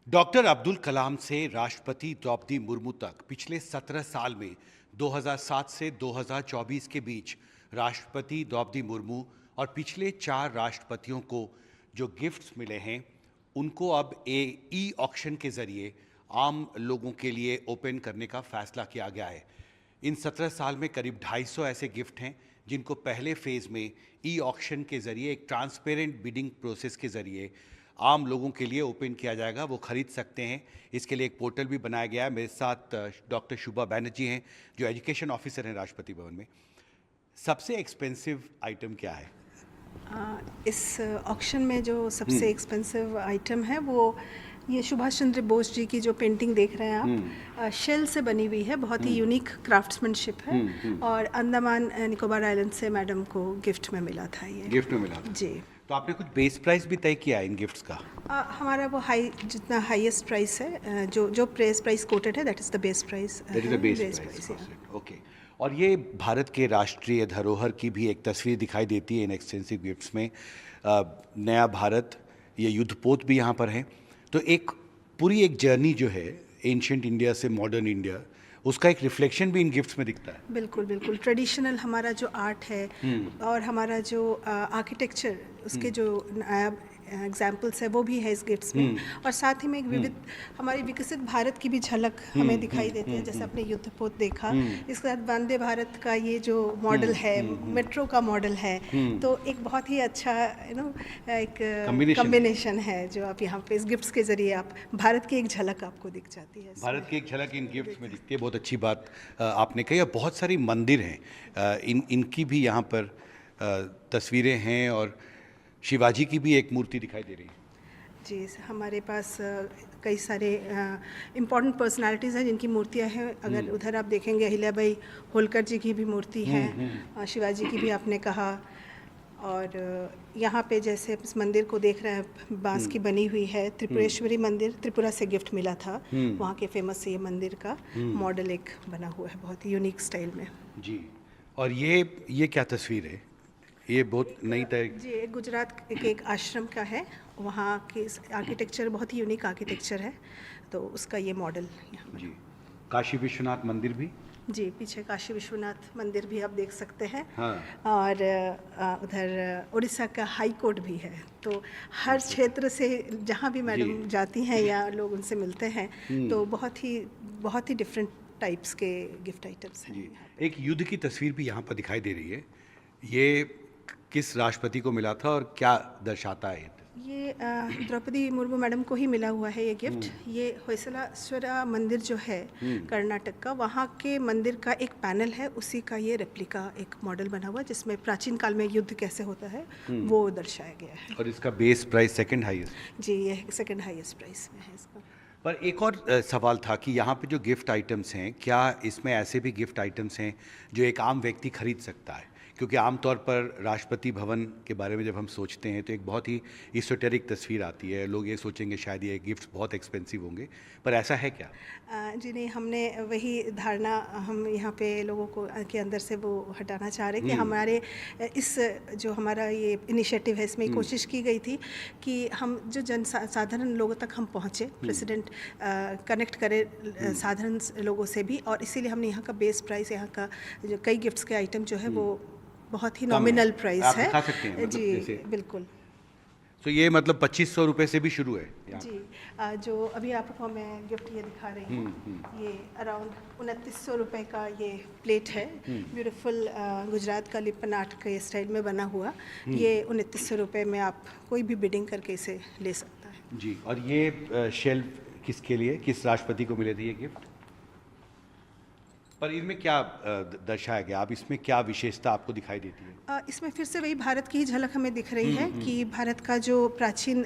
Doctor Abdul Kalam से राष्ट्रपति द्रौपदी मुर्मू तक पिछले 17 साल में 2007 से 2024 के बीच राष्ट्रपति द्रौपदी मुर्मू और पिछले 4 राष्ट्रपतियों को जो गिफ्ट्स मिले हैं उनको अब ई ऑक्शन के ज़रिए आम लोगों के लिए ओपन करने का फैसला किया गया है। इन 17 साल में करीब 250 ऐसे गिफ्ट हैं जिनको पहले फेज़ में ई ऑक्शन के ज़रिए एक ट्रांसपेरेंट बिडिंग प्रोसेस के ज़रिए आम लोगों के लिए ओपन किया जाएगा, वो खरीद सकते हैं। इसके लिए एक पोर्टल भी बनाया गया है। मेरे साथ डॉक्टर शुभा बैनर्जी हैं जो एजुकेशन ऑफिसर हैं राष्ट्रपति भवन में। सबसे एक्सपेंसिव आइटम क्या है? इस ऑक्शन में जो सबसे एक्सपेंसिव आइटम है वो ये सुभाष चंद्र बोस जी की जो पेंटिंग देख रहे हैं आप, शेल से बनी हुई है, बहुत ही यूनिक क्राफ्ट्समैनशिप है और अंडमान निकोबार आइलैंड से मैडम को गिफ्ट में मिला था। ये गिफ्ट में मिला था जी। तो आपने कुछ बेस प्राइस भी तय किया है इन गिफ्ट्स का? हमारा वो जितना हाईएस्ट प्राइस है, जो प्राइस कोटेड है, that is the base price. That is the base price. Okay. और ये भारत के राष्ट्रीय धरोहर की भी एक तस्वीर दिखाई देती है इन एक्सपेंसिव गिफ्ट्स में। नया भारत, ये युद्धपोत भी यहाँ पर हैं। तो एक पूरी एक जर्नी जो है एंशिएंट इंडिया से मॉडर्न इंडिया, उसका एक रिफ्लेक्शन भी इन गिफ्ट्स में दिखता है। बिल्कुल बिल्कुल। ट्रेडिशनल हमारा जो आर्ट है और हमारा जो आर्किटेक्चर, उसके जो एग्जाम्पल्स है वो भी है इस गिफ्ट्स में। और साथ ही में एक विविध हमारी विकसित भारत की भी झलक हमें दिखाई देती है, जैसे आपने युद्धपोत देखा। इसके साथ वंदे भारत का ये जो मॉडल है, मेट्रो का मॉडल है, तो एक बहुत ही अच्छा एक कॉम्बिनेशन है जो आप यहाँ पे इस गिफ्ट्स के जरिए आप भारत की एक झलक आपको दिख जाती है। भारत की एक झलक इन गिफ्ट्स में दिखती है। बहुत अच्छी बात आपने कही। और बहुत सारी मंदिर हैं, इनकी भी यहाँ पर तस्वीरें हैं और शिवाजी की भी एक मूर्ति दिखाई दे रही है। जी, हमारे पास कई सारे इम्पोर्टेंट पर्सनालिटीज़ हैं जिनकी मूर्तियां हैं। अगर उधर आप देखेंगे, अहिल्याबाई होलकर जी की भी मूर्ति है, शिवाजी की भी आपने कहा। और यहाँ पे जैसे इस मंदिर को देख रहे हैं, बांस की बनी हुई है, त्रिपुरेश्वरी मंदिर, त्रिपुरा से गिफ्ट मिला था। वहाँ के फेमस ये मंदिर का मॉडल एक बना हुआ है बहुत यूनिक स्टाइल में। जी। और ये क्या तस्वीर है? ये बहुत नई तरह जी, गुजरात के एक आश्रम का है। वहाँ की आर्किटेक्चर बहुत ही यूनिक आर्किटेक्चर है, तो उसका ये मॉडल यहाँ। जी। काशी विश्वनाथ मंदिर भी? जी, पीछे काशी विश्वनाथ मंदिर भी आप देख सकते हैं। हाँ। और उधर उड़ीसा का हाई कोर्ट भी है। तो हर क्षेत्र से जहाँ भी मैडम जाती हैं या लोग उनसे मिलते हैं, तो बहुत ही डिफरेंट टाइप्स के गिफ्ट आइटम्स हैं। जी। एक युद्ध की तस्वीर भी यहाँ पर दिखाई दे रही है। ये किस राष्ट्रपति को मिला था और क्या दर्शाता है? ये द्रौपदी मुर्मू मैडम को ही मिला हुआ है ये गिफ्ट। ये होयसलाश्वरा मंदिर जो है कर्नाटक का, वहाँ के मंदिर का एक पैनल है, उसी का ये रेप्लिका एक मॉडल बना हुआ है जिसमें प्राचीन काल में युद्ध कैसे होता है वो दर्शाया गया है। और इसका बेस प्राइस सेकंड हाईएस्ट? जी, ये सेकंड हाईएस्ट प्राइस में है इसका। पर एक और सवाल था कि यहाँ पे जो गिफ्ट आइटम्स हैं, क्या इसमें ऐसे भी गिफ्ट आइटम्स हैं जो एक आम व्यक्ति खरीद सकता है? क्योंकि आमतौर पर राष्ट्रपति भवन के बारे में जब हम सोचते हैं तो एक बहुत ही इsoteric तस्वीर आती है। लोग ये सोचेंगे शायद ये गिफ्ट्स बहुत एक्सपेंसिव होंगे, पर ऐसा है क्या? जी नहीं, हमने वही धारणा हम यहाँ पे लोगों को के अंदर से वो हटाना चाह रहे हैं कि हमारे इस जो हमारा ये इनिशिएटिव है, इसमें कोशिश की गई थी कि हम जो साधारण लोगों तक हम पहुँचे, प्रेसिडेंट कनेक्ट करे साधारण लोगों से भी। और इसीलिए हमने यहाँ का बेस प्राइस, यहाँ का जो कई गिफ्ट्स के आइटम जो है वो बहुत ही नॉमिनल प्राइस है। आप दिखा सकते हैं? जी बिल्कुल। तो ये मतलब 2500 रुपये से भी शुरू है जी। जो अभी आपको मैं गिफ्ट ये दिखा रही हूँ, ये अराउंड 2900 रुपये का ये प्लेट है। ब्यूटीफुल गुजरात का लिपन आर्ट के स्टाइल में बना हुआ। ये 2900 रुपये में आप कोई भी बिडिंग करके इसे ले सकता है। जी। और ये शेल्फ किसके लिए, किस राष्ट्रपति को मिले थे ये गिफ्ट? पर इनमें क्या दर्शाया गया? अब इसमें क्या विशेषता आपको दिखाई देती है? इसमें फिर से वही भारत की झलक हमें दिख रही है कि भारत का जो प्राचीन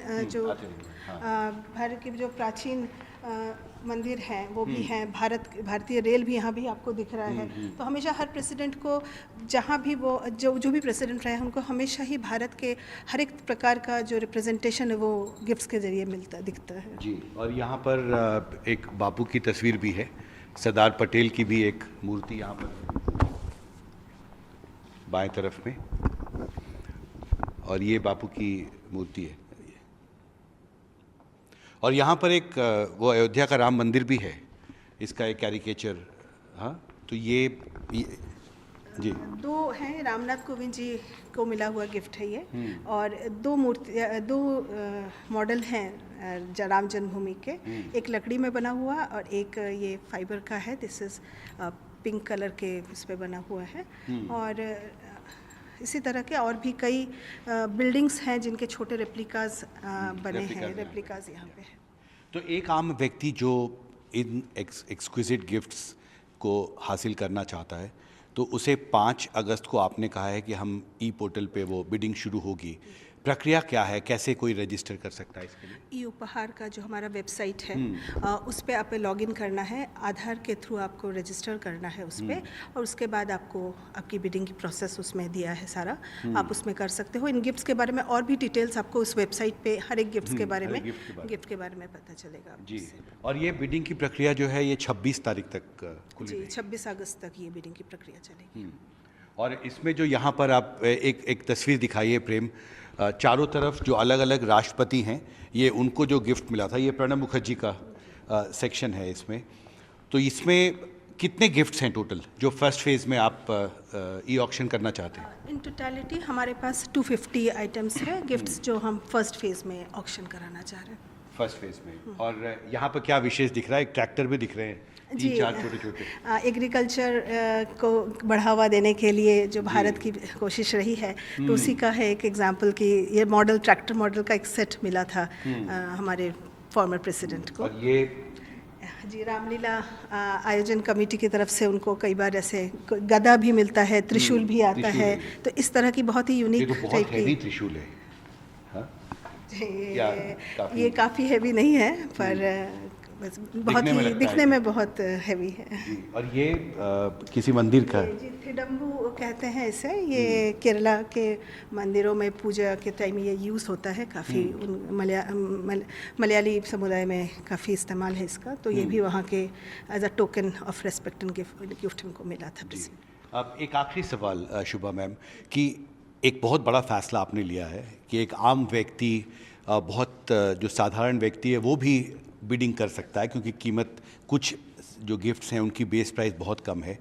भारत के जो प्राचीन मंदिर हैं वो भी हैं। भारतीय रेल भी यहाँ भी आपको दिख रहा है। तो हमेशा हर प्रेसिडेंट को, जहाँ भी वो जो भी प्रेसिडेंट रहे हैं, उनको हमेशा ही भारत के हर एक प्रकार का जो रिप्रेजेंटेशन है वो गिफ्ट्स के जरिए दिखता है। जी। और यहाँ पर एक बापू की तस्वीर भी है, सरदार पटेल की भी एक मूर्ति यहाँ पर बाएं तरफ में, और ये बापू की मूर्ति है। और यहाँ पर एक वो अयोध्या का राम मंदिर भी है, इसका एक कैरिकेचर। हाँ, तो ये जी दो हैं, रामनाथ कोविंद जी को मिला हुआ गिफ्ट है ये। और दो मॉडल हैं राम जन्मभूमि के, एक लकड़ी में बना हुआ और एक ये फाइबर का है। दिस इज़ पिंक कलर के इस पे बना हुआ है। और इसी तरह के और भी कई बिल्डिंग्स हैं जिनके छोटे रेप्लिकाज बने हैं, रेप्लिकाज यहाँ पे है। तो एक आम व्यक्ति जो इन एक्सक्विजिट गिफ्ट्स को हासिल करना चाहता है, तो उसे 5 अगस्त को आपने कहा है कि हम ई पोर्टल पे वो बिडिंग शुरू होगी। प्रक्रिया क्या है, कैसे कोई रजिस्टर कर सकता है इसके लिए? ई उपहार का जो हमारा वेबसाइट है उस पर आप लॉगिन करना है, आधार के थ्रू आपको रजिस्टर करना है उस पर, और उसके बाद आपको आपकी बिडिंग की प्रोसेस उसमें दिया है सारा, आप उसमें कर सकते हो। इन गिफ्ट्स के बारे में और भी डिटेल्स आपको उस वेबसाइट पे हर एक गिफ्ट्स के बारे में पता चलेगा जी। और ये बिडिंग की प्रक्रिया जो है ये 26 तारीख तक खुली जी, रहेगी। 26 अगस्त तक ये बिडिंग की प्रक्रिया चलेगी। और इसमें जो यहाँ पर आप एक तस्वीर दिखाइए प्रेम, चारों तरफ जो अलग अलग राष्ट्रपति हैं, ये उनको जो गिफ्ट मिला था, ये प्रणब मुखर्जी का सेक्शन है इसमें। तो इसमें कितने गिफ्ट्स हैं टोटल जो फर्स्ट फेज़ में आप ई ऑक्शन करना चाहते हैं? इन टोटलिटी हमारे पास 250 आइटम्स है गिफ्ट्स जो हम फर्स्ट फेज़ में ऑक्शन कराना चाह रहे हैं। फर्स्ट फेज़ में। और यहाँ पर क्या विशेष दिख रहा है? एक ट्रैक्टर भी दिख रहे हैं, 3-4 छोटे छोटे। एग्रीकल्चर को बढ़ावा देने के लिए जो भारत की कोशिश रही है, तो उसी का है एक एग्जांपल कि ये मॉडल, ट्रैक्टर मॉडल का एक सेट मिला था हमारे फॉर्मर प्रेसिडेंट को। और ये जी, रामलीला आयोजन कमेटी की तरफ से उनको कई बार ऐसे गदा भी मिलता है, त्रिशूल भी आता है, तो इस तरह की बहुत ही ये यूनिक तो बहुत टाइप हैवी की। त्रिशूल है। हाँ? ये काफ़ी हैवी नहीं है, पर बस बहुत दिखने में ही लगता दिखने है। में बहुत हैवी है। जी। और ये किसी मंदिर का है। जी, थिडम्बू कहते हैं इसे। ये केरला के मंदिरों में पूजा के टाइम ये यूज़ होता है काफ़ी। मलयाली समुदाय में काफ़ी इस्तेमाल है इसका, तो ये भी वहाँ के as a token of respect and gift उनको मिला था। अब एक आखिरी सवाल शुभा मैम, कि एक बहुत बड़ा फैसला आपने लिया है कि एक आम व्यक्ति, बहुत जो साधारण व्यक्ति है, वो भी बिडिंग कर सकता है, क्योंकि कीमत कुछ जो गिफ्ट्स हैं उनकी बेस प्राइस बहुत कम है।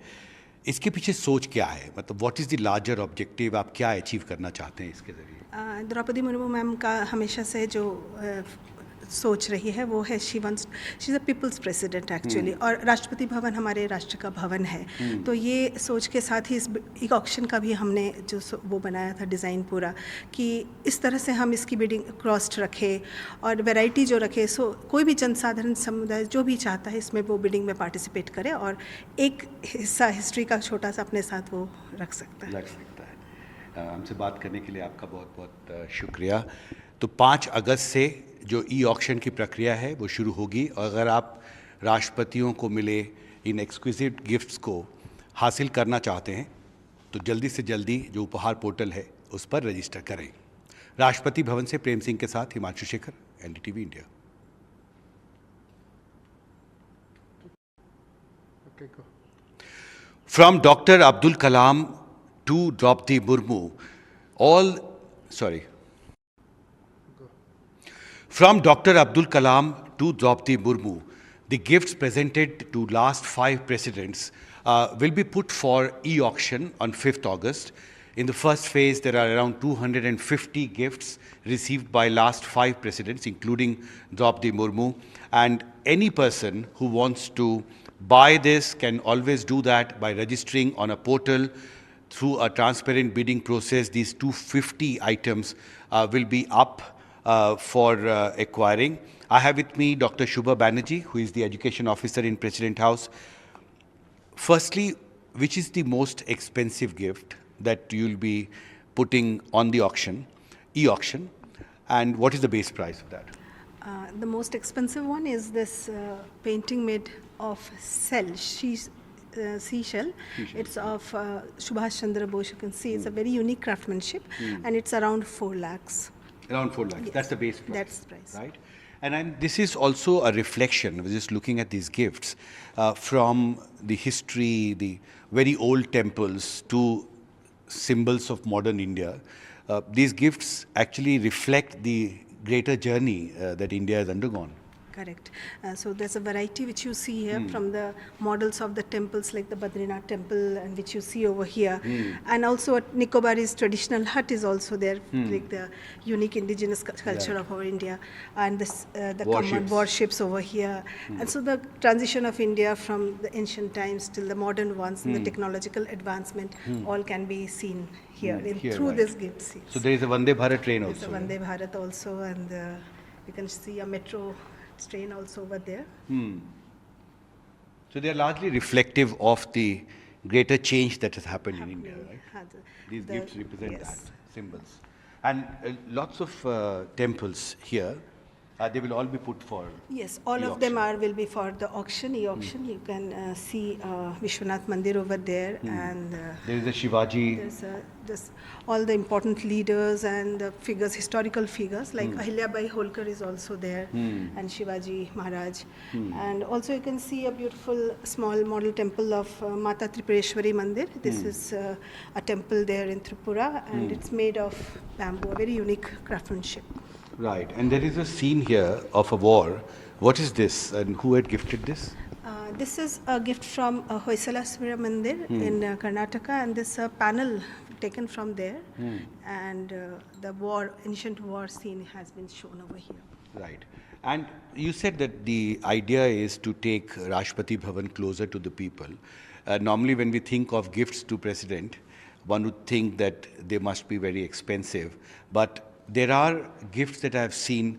इसके पीछे सोच क्या है? मतलब what is the larger objective, आप क्या अचीव करना चाहते हैं इसके ज़रिए? द्रौपदी मुर्मू मैम का हमेशा से जो सोच रही है वो है she is a people's president actually, और राष्ट्रपति भवन हमारे राष्ट्र का भवन है। तो ये सोच के साथ ही इस एक ऑक्शन का भी हमने जो वो बनाया था डिज़ाइन पूरा, कि इस तरह से हम इसकी बिडिंग क्रॉस्ड रखें और वैरायटी जो रखे, सो कोई भी जनसाधारण समुदाय जो भी चाहता है इसमें वो बिडिंग में पार्टिसिपेट करे और एक हिस्सा हिस्ट्री का छोटा सा अपने साथ वो रख सकता है। हमसे बात करने के लिए आपका बहुत बहुत शुक्रिया। तो 5 अगस्त से जो ई ऑक्शन की प्रक्रिया है वो शुरू होगी, और अगर आप राष्ट्रपतियों को मिले इन एक्सक्विजिट गिफ्ट्स को हासिल करना चाहते हैं तो जल्दी से जल्दी जो उपहार पोर्टल है उस पर रजिस्टर करें। राष्ट्रपति भवन से प्रेम सिंह के साथ Himanshu Shekhar, NDTV India. From Dr. Abdul Kalam to Draupadi Murmu, From Dr. Abdul Kalam to Draupadi Murmu, the gifts presented to last 5 presidents will be put for e-auction on 5th August. In the first phase, there are around 250 gifts received by last 5 presidents, including Draupadi Murmu. And any person who wants to buy this can always do that by registering on a portal through a transparent bidding process. These 250 items will be up for acquiring. I have with me Dr. Shubha Banerjee, who is the Education Officer in President House. Firstly, which is the most expensive gift that you'll be putting on the auction, e-auction, and what is the base price of that? The most expensive one is this painting made of seashell. It's of Subhash Chandra Bose. You can see it's a very unique craftsmanship, and it's around 4 lakhs. Around 4 lakhs. Yes. That's the base price. That's the price. Right? And this is also a reflection, just looking at these gifts, from the history, the very old temples to symbols of modern India. These gifts actually reflect the greater journey that India has undergone. Correct. So there's a variety which you see here from the models of the temples like the Badrinath temple and which you see over here. And also at Nicobarese traditional hut is also there, like the unique indigenous culture of our India. And this, the common Warships. warships over here. And so the transition of India from the ancient times till the modern ones and the technological advancement all can be seen here, Here, through right. these gifts. Yes. So there is a Vande Bharat train There's a also. Vande Bharat also, and you can see a metro train also over there. So they are largely reflective of the greater change that has happened in India, right? These gifts represent yes. that, symbols. And lots of temples here, they will all be put for Yes, all of them e-auction. will be for the auction, e-auction. You can see Vishwanath Mandir over there, and There is a Shivaji. there's all the important leaders and the figures, historical figures like Ahilyabai Holkar is also there, and Shivaji Maharaj. And also you can see a beautiful small model temple of Mata Tripureshwari Mandir. This is a temple there in Tripura, and it's made of bamboo, a very unique craftsmanship. Right, and there is a scene here of a war. What is this, and who had gifted this? This is a gift from Hoysala Surya Mandir in Karnataka, and this panel taken from there, and the ancient war scene has been shown over here. Right. And you said that the idea is to take Rashtrapati Bhavan closer to the people. Normally when we think of gifts to President, one would think that they must be very expensive. But there are gifts that I have seen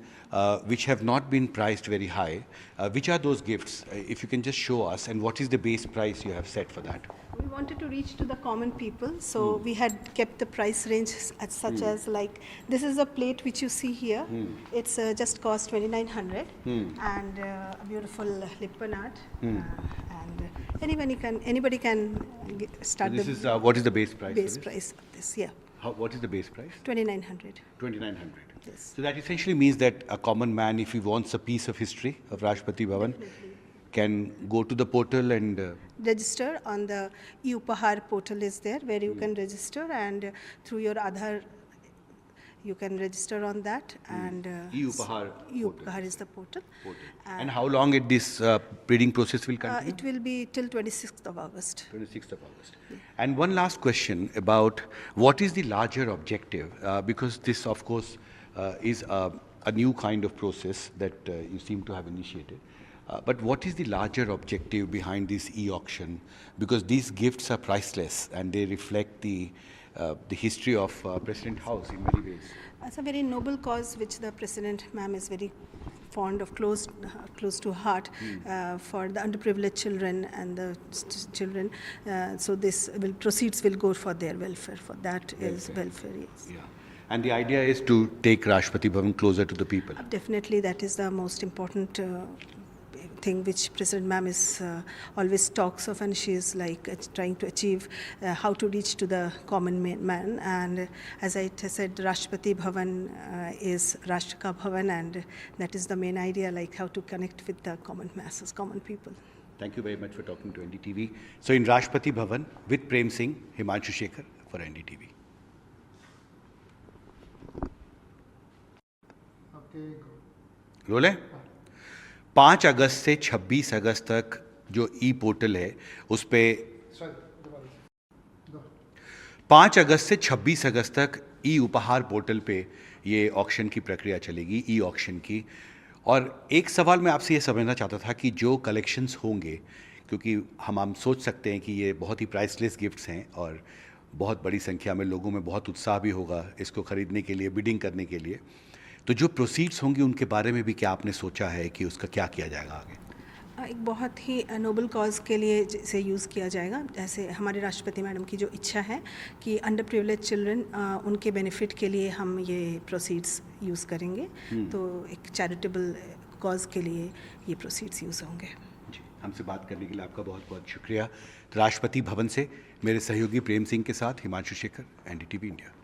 which have not been priced very high. Which are those gifts? If you can just show us, and what is the base price you have set for that? We wanted to reach to the common people, so we had kept the price range as such as like this is a plate which you see here. It's just cost 2,900, and a beautiful lippan art, and anybody can start This the is what is the base price? base for this? price of this. Yeah, What is the base price? 2,900. 2,900. Yes. So that essentially means that a common man, if he wants a piece of history of Rashtrapati Bhavan, can go to the portal and Register on the e-Upahar portal is there where you can register, and through your Aadhaar you can register on that, and e-Upahar e-Upahar is the portal. And how long this breeding process will continue? It will be till 26th of August. 26th of August. And one last question about what is the larger objective? Because this, of course, is a new kind of process that you seem to have initiated. But what is the larger objective behind this e-auction? Because these gifts are priceless and they reflect the history of President House in many ways. It's a very noble cause which the President ma'am is very fond of, close to heart, for the underprivileged children and the children. So this proceeds will go for their welfare. For that is welfare. Yes. Yeah. And the idea is to take Rashtrapati Bhavan closer to the people. Definitely, that is the most important thing which President ma'am is always talks of, and she is like trying to achieve how to reach to the common man. And as I said, Rashtrapati Bhavan is Rashtraka Bhavan, and that is the main idea, like how to connect with the common masses, common people. Thank you very much for talking to NDTV. So in Rashtrapati Bhavan with Prem Singh, Himanshu Shekhar for NDTV. Role है 5 अगस्त से 26 अगस्त तक जो ई portal है उस पे 5 अगस्त से 26 अगस्त तक ई उपहार पोर्टल पे ये ऑक्शन की प्रक्रिया चलेगी, ई ऑक्शन की। और एक सवाल मैं आपसे ये समझना चाहता था कि जो कलेक्शंस होंगे, क्योंकि हम सोच सकते हैं कि ये बहुत ही प्राइसलेस गिफ्ट्स हैं और बहुत बड़ी संख्या में लोगों में बहुत उत्साह भी होगा इसको ख़रीदने के लिए, बिडिंग करने के लिए, तो जो प्रोसीड्स होंगे उनके बारे में भी क्या आपने सोचा है कि उसका क्या किया जाएगा आगे? एक बहुत ही नोबल कॉज के लिए इसे यूज़ किया जाएगा। जैसे हमारे राष्ट्रपति मैडम की जो इच्छा है कि अंडर प्रिविलेज चिल्ड्रन उनके बेनिफिट के लिए हम ये प्रोसीड्स यूज़ करेंगे, तो एक चैरिटेबल कॉज के लिए ये प्रोसीड्स यूज़ होंगे। जी, हमसे बात करने के लिए आपका बहुत बहुत शुक्रिया। राष्ट्रपति भवन से मेरे सहयोगी प्रेम सिंह के साथ हिमांशु शेखर, NDTV इंडिया।